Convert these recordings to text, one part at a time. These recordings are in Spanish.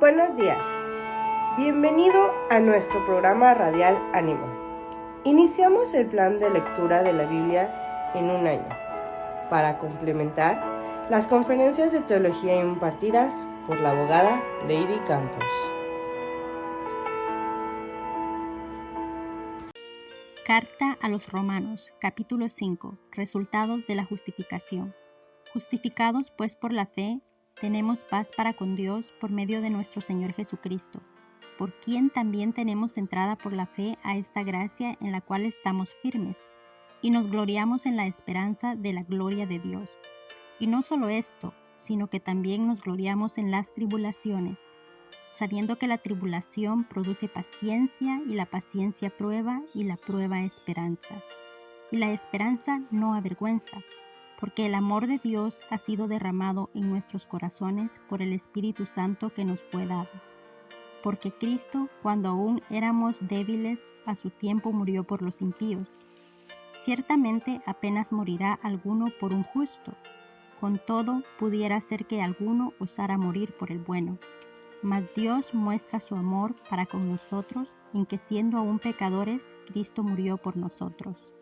Buenos días, bienvenido a nuestro programa radial Ánimo. Iniciamos el plan de lectura de la Biblia en un año, para complementar las conferencias de teología impartidas por la abogada Lady Campos. Carta a los Romanos, capítulo 5. Resultados de la justificación. Justificados pues por la fe, tenemos paz para con Dios por medio de nuestro Señor Jesucristo, por quien también tenemos entrada por la fe a esta gracia en la cual estamos firmes, y nos gloriamos en la esperanza de la gloria de Dios. Y no solo esto, sino que también nos gloriamos en las tribulaciones, sabiendo que la tribulación produce paciencia, y la paciencia prueba, y la prueba esperanza. Y la esperanza no avergüenza, porque el amor de Dios ha sido derramado en nuestros corazones por el Espíritu Santo que nos fue dado. Porque Cristo, cuando aún éramos débiles, a su tiempo murió por los impíos. Ciertamente apenas morirá alguno por un justo, con todo pudiera ser que alguno osara morir por el bueno. Mas Dios muestra su amor para con nosotros en que siendo aún pecadores, Cristo murió por nosotros.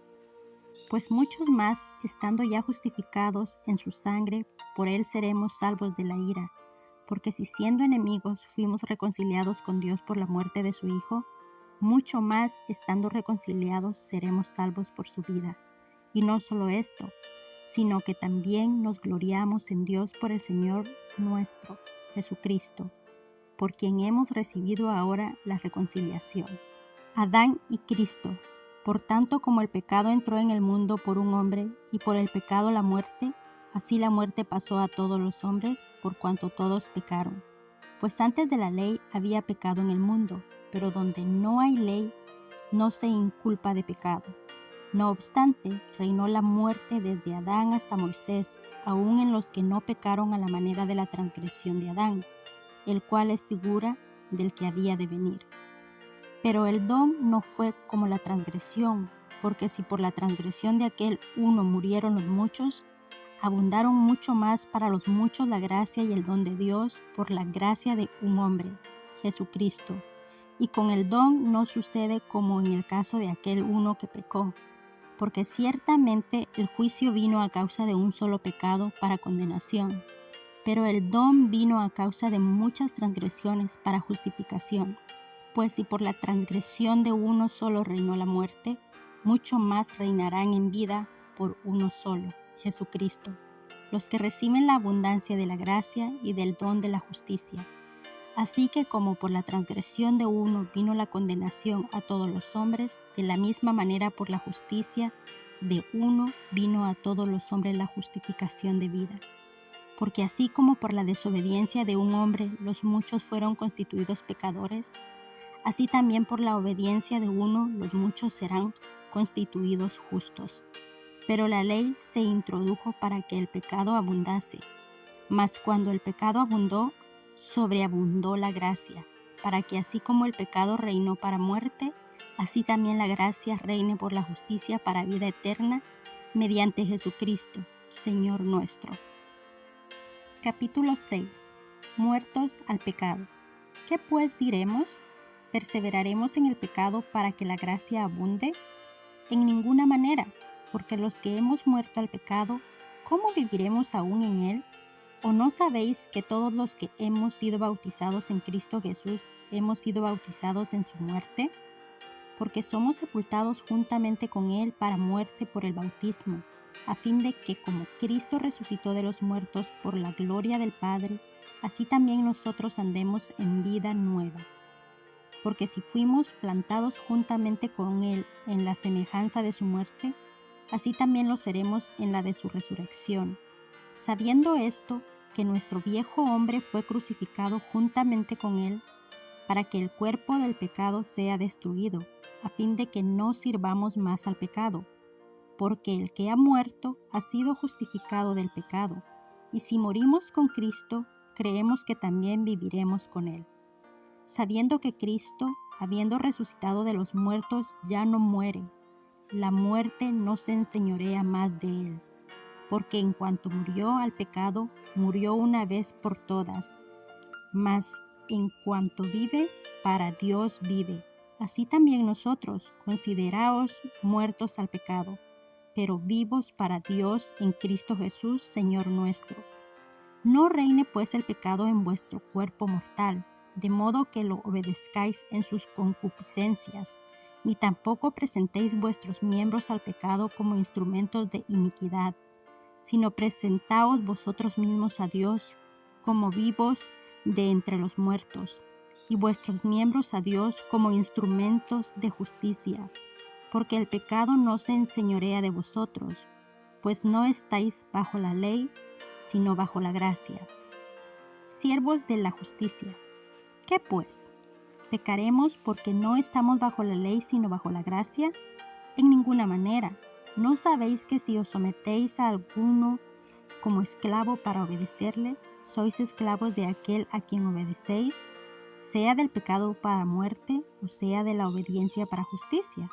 Pues muchos más, estando ya justificados en su sangre, por él seremos salvos de la ira. Porque si siendo enemigos fuimos reconciliados con Dios por la muerte de su Hijo, mucho más, estando reconciliados, seremos salvos por su vida. Y no solo esto, sino que también nos gloriamos en Dios por el Señor nuestro, Jesucristo, por quien hemos recibido ahora la reconciliación. Adán y Cristo. Por tanto, como el pecado entró en el mundo por un hombre, y por el pecado la muerte, así la muerte pasó a todos los hombres, por cuanto todos pecaron. Pues antes de la ley había pecado en el mundo, pero donde no hay ley, no se inculpa de pecado. No obstante, reinó la muerte desde Adán hasta Moisés, aun en los que no pecaron a la manera de la transgresión de Adán, el cual es figura del que había de venir. Pero el don no fue como la transgresión, porque si por la transgresión de aquel uno murieron los muchos, abundaron mucho más para los muchos la gracia y el don de Dios por la gracia de un hombre, Jesucristo. Y con el don no sucede como en el caso de aquel uno que pecó, porque ciertamente el juicio vino a causa de un solo pecado para condenación, pero el don vino a causa de muchas transgresiones para justificación. Pues si por la transgresión de uno solo reinó la muerte, mucho más reinarán en vida por uno solo, Jesucristo, los que reciben la abundancia de la gracia y del don de la justicia. Así que como por la transgresión de uno vino la condenación a todos los hombres, de la misma manera por la justicia de uno vino a todos los hombres la justificación de vida. Porque así como por la desobediencia de un hombre los muchos fueron constituidos pecadores, así también por la obediencia de uno los muchos serán constituidos justos. Pero la ley se introdujo para que el pecado abundase. Mas cuando el pecado abundó, sobreabundó la gracia, para que así como el pecado reinó para muerte, así también la gracia reine por la justicia para vida eterna, mediante Jesucristo, Señor nuestro. Capítulo 6. Muertos al pecado. ¿Qué pues diremos? ¿Perseveraremos en el pecado para que la gracia abunde? En ninguna manera, porque los que hemos muerto al pecado, ¿cómo viviremos aún en él? ¿O no sabéis que todos los que hemos sido bautizados en Cristo Jesús hemos sido bautizados en su muerte? Porque somos sepultados juntamente con él para muerte por el bautismo, a fin de que como Cristo resucitó de los muertos por la gloria del Padre, así también nosotros andemos en vida nueva. Porque si fuimos plantados juntamente con él en la semejanza de su muerte, así también lo seremos en la de su resurrección. Sabiendo esto, que nuestro viejo hombre fue crucificado juntamente con él, para que el cuerpo del pecado sea destruido, a fin de que no sirvamos más al pecado. Porque el que ha muerto ha sido justificado del pecado, y si morimos con Cristo, creemos que también viviremos con él. Sabiendo que Cristo, habiendo resucitado de los muertos, ya no muere, la muerte no se enseñorea más de él. Porque en cuanto murió al pecado, murió una vez por todas. Mas en cuanto vive, para Dios vive. Así también nosotros, consideraos muertos al pecado, pero vivos para Dios en Cristo Jesús, Señor nuestro. No reine pues el pecado en vuestro cuerpo mortal, de modo que lo obedezcáis en sus concupiscencias, ni tampoco presentéis vuestros miembros al pecado como instrumentos de iniquidad, sino presentaos vosotros mismos a Dios como vivos de entre los muertos, y vuestros miembros a Dios como instrumentos de justicia, porque el pecado no se enseñorea de vosotros, pues no estáis bajo la ley, sino bajo la gracia. Siervos de la justicia. ¿Qué pues? ¿Pecaremos porque no estamos bajo la ley, sino bajo la gracia? En ninguna manera. ¿No sabéis que si os sometéis a alguno como esclavo para obedecerle, sois esclavos de aquel a quien obedecéis, sea del pecado para muerte o sea de la obediencia para justicia?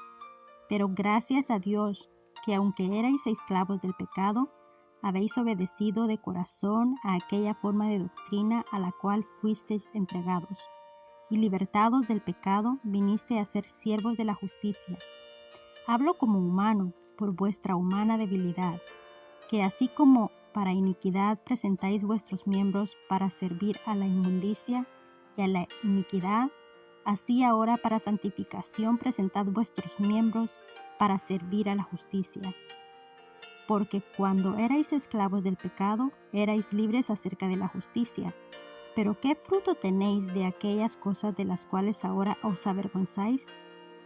Pero gracias a Dios, que aunque erais esclavos del pecado, habéis obedecido de corazón a aquella forma de doctrina a la cual fuisteis entregados, y libertados del pecado, viniste a ser siervos de la justicia. Hablo como humano, por vuestra humana debilidad, que así como para iniquidad presentáis vuestros miembros para servir a la inmundicia y a la iniquidad, así ahora para santificación presentad vuestros miembros para servir a la justicia. Porque cuando erais esclavos del pecado, erais libres acerca de la justicia. Pero ¿qué fruto tenéis de aquellas cosas de las cuales ahora os avergonzáis?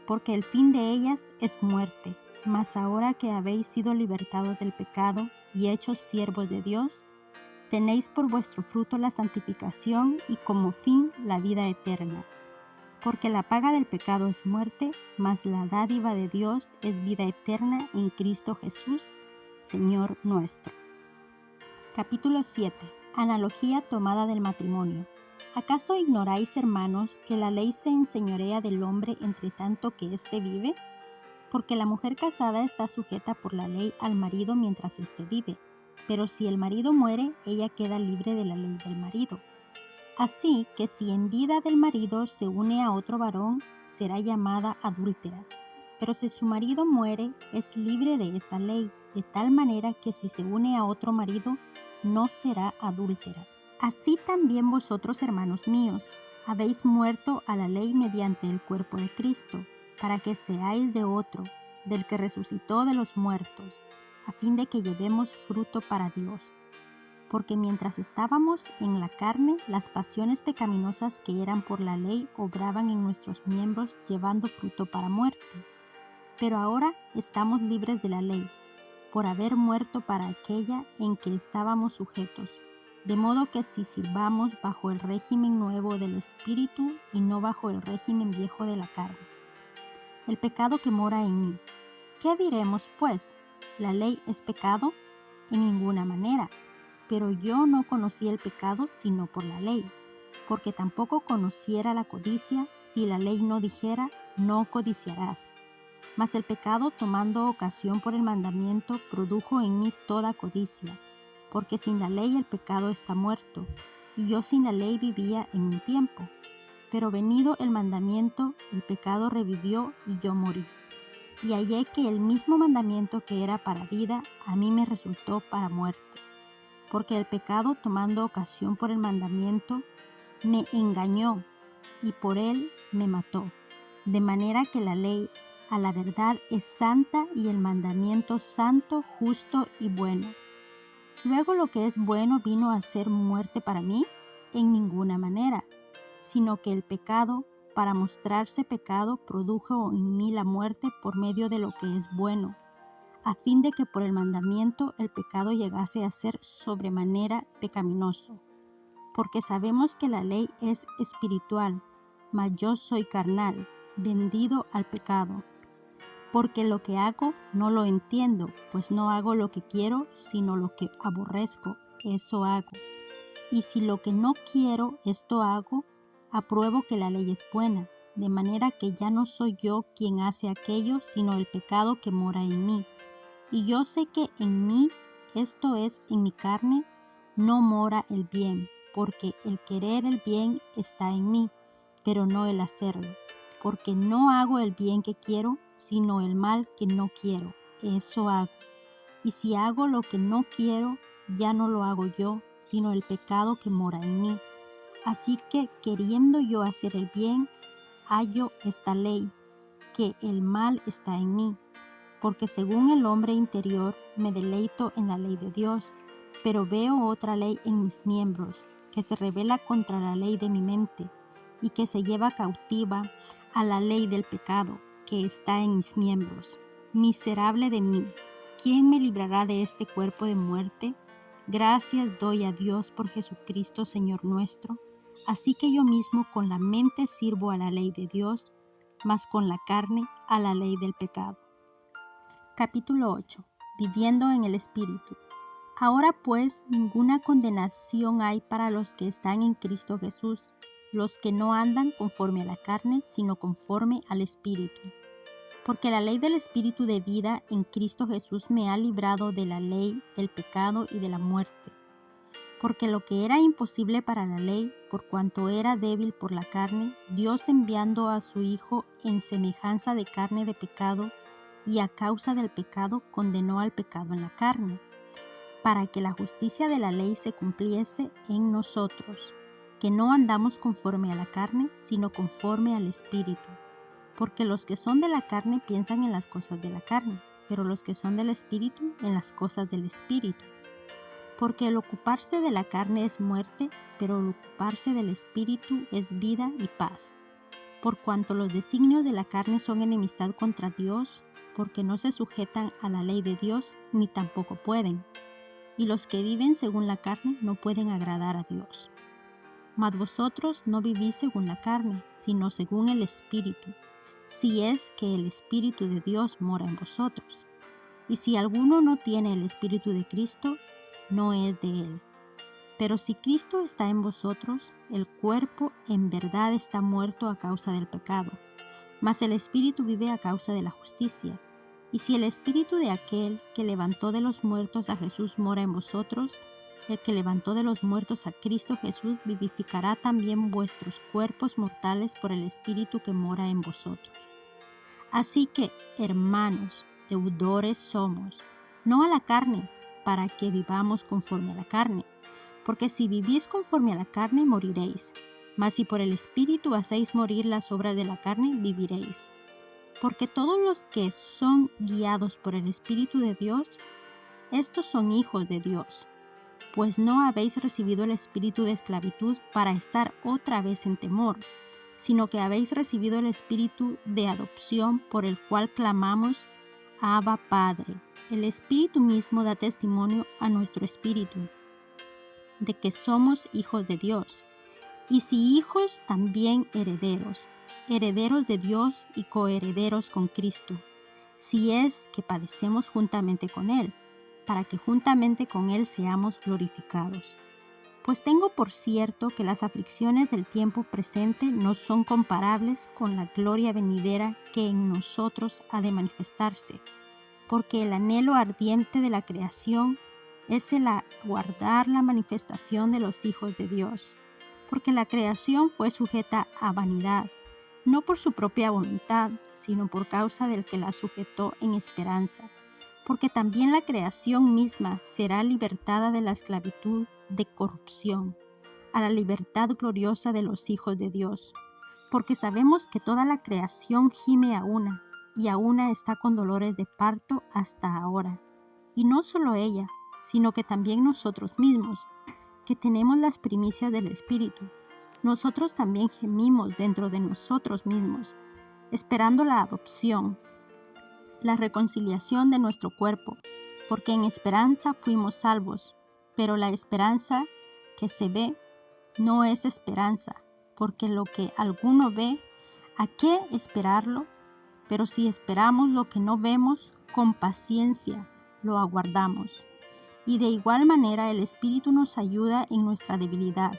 Porque el fin de ellas es muerte. Mas ahora que habéis sido libertados del pecado y hechos siervos de Dios, tenéis por vuestro fruto la santificación y como fin la vida eterna. Porque la paga del pecado es muerte, mas la dádiva de Dios es vida eterna en Cristo Jesús, Señor nuestro. Capítulo 7. Analogía tomada del matrimonio. ¿Acaso ignoráis, hermanos, que la ley se enseñorea del hombre entre tanto que éste vive? Porque la mujer casada está sujeta por la ley al marido mientras éste vive, pero si el marido muere, ella queda libre de la ley del marido. Así que si en vida del marido se une a otro varón, será llamada adúltera. Pero si su marido muere, es libre de esa ley, de tal manera que si se une a otro marido, no será adúltera. Así también vosotros, hermanos míos, habéis muerto a la ley mediante el cuerpo de Cristo, para que seáis de otro, del que resucitó de los muertos, a fin de que llevemos fruto para Dios. Porque mientras estábamos en la carne, las pasiones pecaminosas que eran por la ley obraban en nuestros miembros llevando fruto para muerte. Pero ahora estamos libres de la ley, por haber muerto para aquella en que estábamos sujetos, de modo que si sirvamos bajo el régimen nuevo del Espíritu y no bajo el régimen viejo de la carne. El pecado que mora en mí. ¿Qué diremos, pues? ¿La ley es pecado? En ninguna manera. Pero yo no conocí el pecado sino por la ley, porque tampoco conociera la codicia si la ley no dijera, no codiciarás. Mas el pecado, tomando ocasión por el mandamiento, produjo en mí toda codicia, porque sin la ley el pecado está muerto, y yo sin la ley vivía en un tiempo. Pero venido el mandamiento, el pecado revivió y yo morí. Y hallé que el mismo mandamiento que era para vida, a mí me resultó para muerte. Porque el pecado, tomando ocasión por el mandamiento, me engañó y por él me mató. De manera que la ley, a la verdad, es santa y el mandamiento santo, justo y bueno. Luego lo que es bueno vino a ser muerte para mí, en ninguna manera, sino que el pecado, para mostrarse pecado, produjo en mí la muerte por medio de lo que es bueno, a fin de que por el mandamiento el pecado llegase a ser sobremanera pecaminoso. Porque sabemos que la ley es espiritual, mas yo soy carnal, vendido al pecado. Porque lo que hago no lo entiendo, pues no hago lo que quiero, sino lo que aborrezco, eso hago. Y si lo que no quiero, esto hago, apruebo que la ley es buena, de manera que ya no soy yo quien hace aquello, sino el pecado que mora en mí. Y yo sé que en mí, esto es, en mi carne, no mora el bien, porque el querer el bien está en mí, pero no el hacerlo. Porque no hago el bien que quiero, sino el mal que no quiero. Eso hago. Y si hago lo que no quiero, ya no lo hago yo, sino el pecado que mora en mí. Así que, queriendo yo hacer el bien, hallo esta ley, que el mal está en mí. Porque según el hombre interior me deleito en la ley de Dios, pero veo otra ley en mis miembros, que se rebela contra la ley de mi mente, y que se lleva cautiva a la ley del pecado que está en mis miembros. Miserable de mí, ¿quién me librará de este cuerpo de muerte? Gracias doy a Dios por Jesucristo Señor nuestro. Así que yo mismo con la mente sirvo a la ley de Dios, mas con la carne a la ley del pecado. Capítulo 8. Viviendo en el Espíritu. Ahora pues ninguna condenación hay para los que están en Cristo Jesús, los que no andan conforme a la carne, sino conforme al Espíritu. Porque la ley del Espíritu de vida en Cristo Jesús me ha librado de la ley, del pecado y de la muerte. Porque lo que era imposible para la ley, por cuanto era débil por la carne, Dios enviando a su Hijo en semejanza de carne de pecado, y a causa del pecado condenó al pecado en la carne, para que la justicia de la ley se cumpliese en nosotros, que no andamos conforme a la carne, sino conforme al Espíritu. Porque los que son de la carne piensan en las cosas de la carne, pero los que son del Espíritu en las cosas del Espíritu. Porque el ocuparse de la carne es muerte, pero el ocuparse del Espíritu es vida y paz. Por cuanto los designios de la carne son enemistad contra Dios, porque no se sujetan a la ley de Dios, ni tampoco pueden. Y los que viven según la carne no pueden agradar a Dios. Mas vosotros no vivís según la carne, sino según el Espíritu, si es que el Espíritu de Dios mora en vosotros. Y si alguno no tiene el Espíritu de Cristo, no es de él. Pero si Cristo está en vosotros, el cuerpo en verdad está muerto a causa del pecado, mas el Espíritu vive a causa de la justicia. Y si el Espíritu de aquel que levantó de los muertos a Jesús mora en vosotros, el que levantó de los muertos a Cristo Jesús vivificará también vuestros cuerpos mortales por el Espíritu que mora en vosotros. Así que, hermanos, deudores somos, no a la carne, para que vivamos conforme a la carne. Porque si vivís conforme a la carne, moriréis. Mas si por el Espíritu hacéis morir las obras de la carne, viviréis. Porque todos los que son guiados por el Espíritu de Dios, estos son hijos de Dios. Pues no habéis recibido el espíritu de esclavitud para estar otra vez en temor, sino que habéis recibido el espíritu de adopción por el cual clamamos, Abba Padre. El Espíritu mismo da testimonio a nuestro espíritu de que somos hijos de Dios. Y si hijos, también herederos, herederos de Dios y coherederos con Cristo, si es que padecemos juntamente con Él, para que juntamente con Él seamos glorificados. Pues tengo por cierto que las aflicciones del tiempo presente no son comparables con la gloria venidera que en nosotros ha de manifestarse, porque el anhelo ardiente de la creación es el aguardar la manifestación de los hijos de Dios, porque la creación fue sujeta a vanidad, no por su propia voluntad, sino por causa del que la sujetó en esperanza, porque también la creación misma será libertada de la esclavitud de corrupción, a la libertad gloriosa de los hijos de Dios, porque sabemos que toda la creación gime a una, y a una está con dolores de parto hasta ahora, y no solo ella, sino que también nosotros mismos, que tenemos las primicias del Espíritu. Nosotros también gemimos dentro de nosotros mismos, esperando la adopción, la reconciliación de nuestro cuerpo, porque en esperanza fuimos salvos, pero la esperanza que se ve no es esperanza, porque lo que alguno ve, ¿a qué esperarlo? Pero si esperamos lo que no vemos, con paciencia lo aguardamos. Y de igual manera el Espíritu nos ayuda en nuestra debilidad,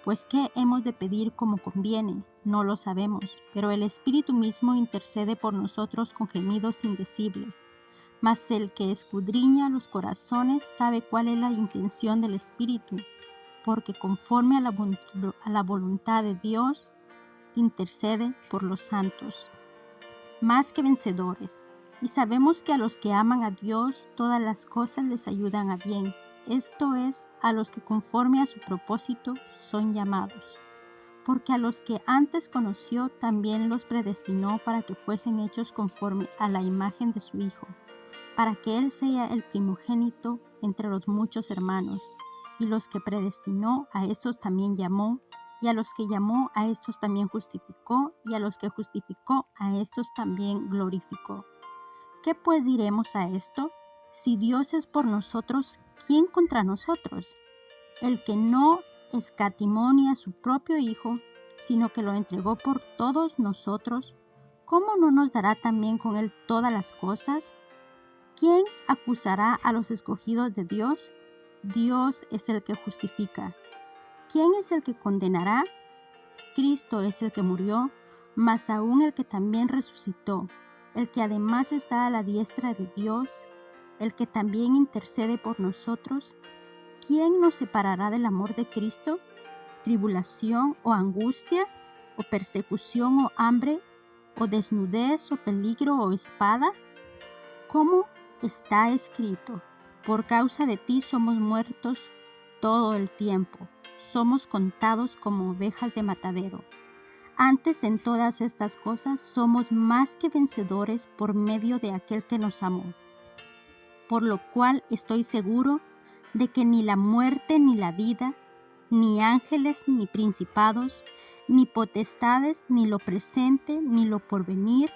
pues ¿qué hemos de pedir como conviene? No lo sabemos, pero el Espíritu mismo intercede por nosotros con gemidos indecibles. Mas el que escudriña los corazones sabe cuál es la intención del Espíritu, porque conforme a la voluntad de Dios, intercede por los santos. Más que vencedores, y sabemos que a los que aman a Dios todas las cosas les ayudan a bien, esto es, a los que conforme a su propósito son llamados. Porque a los que antes conoció también los predestinó para que fuesen hechos conforme a la imagen de su Hijo, para que Él sea el primogénito entre los muchos hermanos. Y los que predestinó, a estos también llamó, y a los que llamó, a estos también justificó, y a los que justificó, a estos también glorificó. ¿Qué pues diremos a esto? Si Dios es por nosotros, ¿quién contra nosotros? El que no escatimó ni a su propio Hijo, sino que lo entregó por todos nosotros, ¿cómo no nos dará también con Él todas las cosas? ¿Quién acusará a los escogidos de Dios? Dios es el que justifica. ¿Quién es el que condenará? Cristo es el que murió, mas aún el que también resucitó, el que además está a la diestra de Dios, el que también intercede por nosotros. ¿Quién nos separará del amor de Cristo? ¿Tribulación o angustia, o persecución o hambre, o desnudez o peligro o espada? ¿Cómo está escrito? Por causa de ti somos muertos todo el tiempo, somos contados como ovejas de matadero. Antes en todas estas cosas somos más que vencedores por medio de aquel que nos amó. Por lo cual estoy seguro de que ni la muerte ni la vida, ni ángeles ni principados, ni potestades, ni lo presente, ni lo porvenir,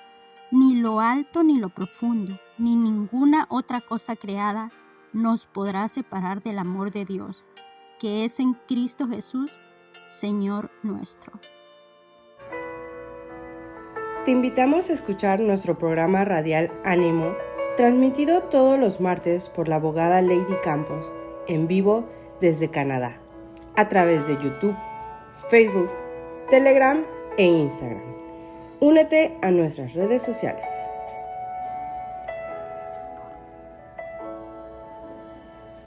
ni lo alto ni lo profundo, ni ninguna otra cosa creada nos podrá separar del amor de Dios, que es en Cristo Jesús, Señor nuestro. Te invitamos a escuchar nuestro programa radial Ánimo, transmitido todos los martes por la abogada Lady Campos, en vivo desde Canadá, a través de YouTube, Facebook, Telegram e Instagram. Únete a nuestras redes sociales.